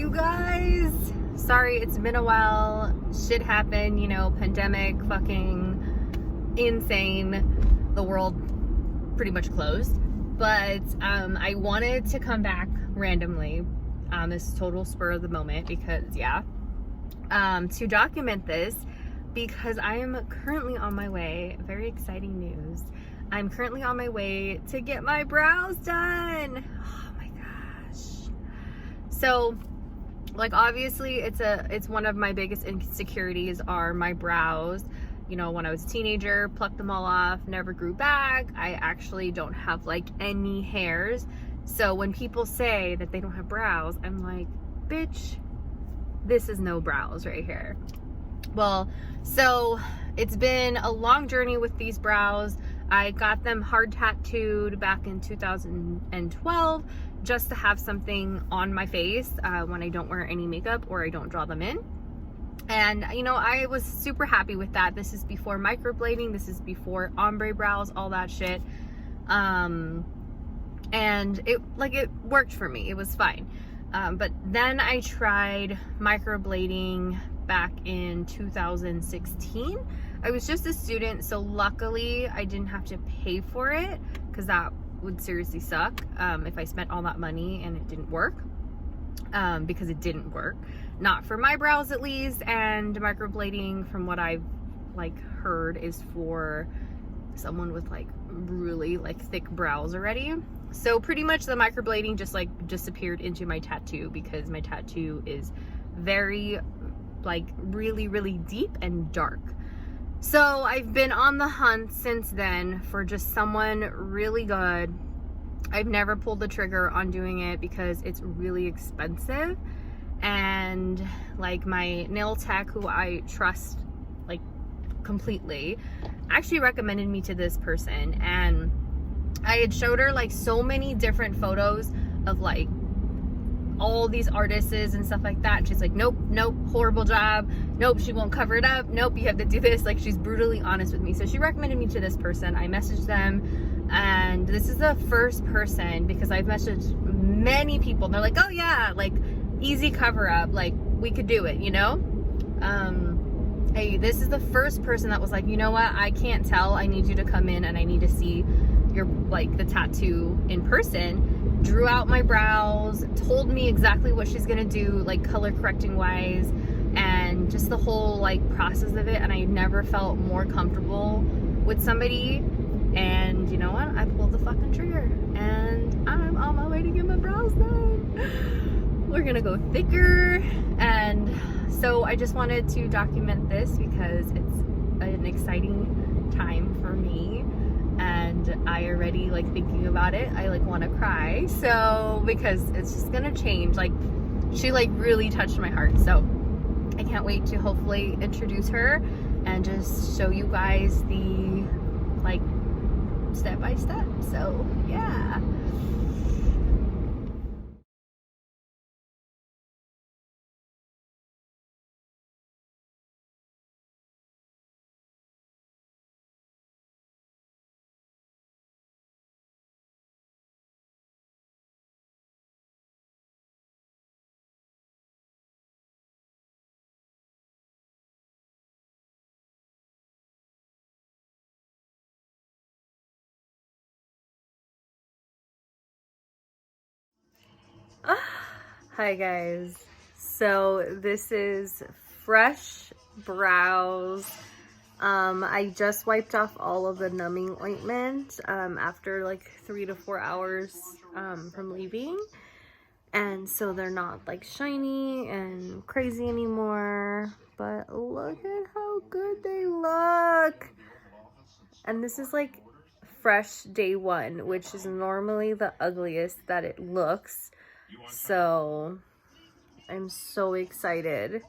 you guys. Sorry, it's been a while. Shit happened, you know, pandemic, fucking insane. The world pretty much closed. But I wanted to come back randomly. This is total spur of the moment because, yeah, to document this because I am currently on my way. Very exciting news. I'm currently on my way to get my brows done. Oh my gosh. So, like, obviously it's one of my biggest insecurities are my brows. You know, when I was a teenager, plucked them all off, never grew back. I actually don't have like any hairs. So when people say that they don't have brows, I'm like, bitch, this is no brows right here. Well, so it's been a long journey with these brows. I got them hard tattooed back in 2012 just to have something on my face when I don't wear any makeup or I don't draw them in. And, you know, I was super happy with that. This is before microblading. This is before ombre brows, all that shit. And it worked for me. It was fine. But then I tried microblading back in 2016. I was just a student, so luckily I didn't have to pay for it because that would seriously suck if I spent all that money and it didn't work. Because it didn't work, not for my brows at least. And microblading, from what I've like heard, is for someone with like really like thick brows already. So pretty much the microblading just like disappeared into my tattoo because my tattoo is very like really deep and dark. So I've been on the hunt since then for just someone really good. I've never pulled the trigger on doing it because it's really expensive, and like my nail tech, who I trust like completely, actually recommended me to this person, and I had showed her like so many different photos of like all these artists and stuff like that. She's like, nope, horrible job. Nope, she won't cover it up. Nope, you have to do this. Like, she's brutally honest with me. So she recommended me to this person. I messaged them, and this is the first person, because I've messaged many people. And they're like, oh yeah, like easy cover up. Like, we could do it, you know? Hey, this is the first person that was like, you know what? I can't tell. I need you to come in and I need to see your, like, the tattoo in person. Drew out my brows, told me exactly what she's gonna do, like color correcting wise, and just the whole like process of it. And I never felt more comfortable with somebody. And you know what? I pulled the fucking trigger and I'm on my way to get my brows done. We're gonna go thicker. And so I just wanted to document this because it's an exciting time for me. And I already like thinking about it, I like want to cry. So because it's just gonna change. Like, she like really touched my heart. So I can't wait to hopefully introduce her and just show you guys the like step by step. So yeah. Hi guys, so this is fresh brows. I just wiped off all of the numbing ointment after like 3 to 4 hours from leaving, and so they're not like shiny and crazy anymore, but look at how good they look. And this is like fresh day one, which is normally the ugliest that it looks. So I'm so excited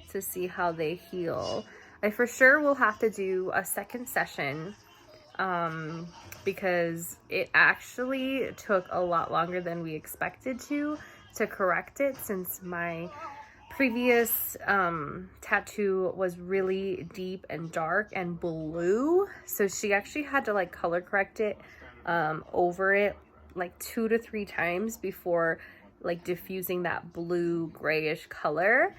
to see how they heal. I for sure will have to do a second session because it actually took a lot longer than we expected to correct it, since my previous tattoo was really deep and dark and blue. So she actually had to like color correct it over it like 2 to 3 times before like diffusing that blue grayish color.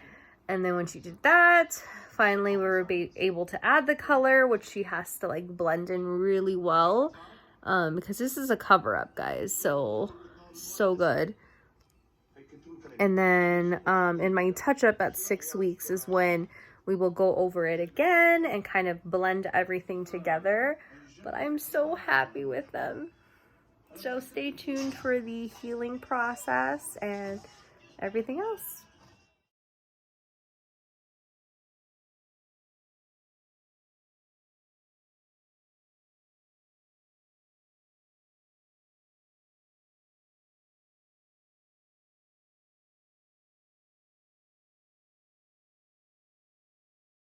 And then when she did that, finally we were able to add the color, which she has to like blend in really well, because this is a cover up, guys. So good. And then in my touch up at 6 weeks is when we will go over it again and kind of blend everything together. But I'm so happy with them. So stay tuned for the healing process and everything else.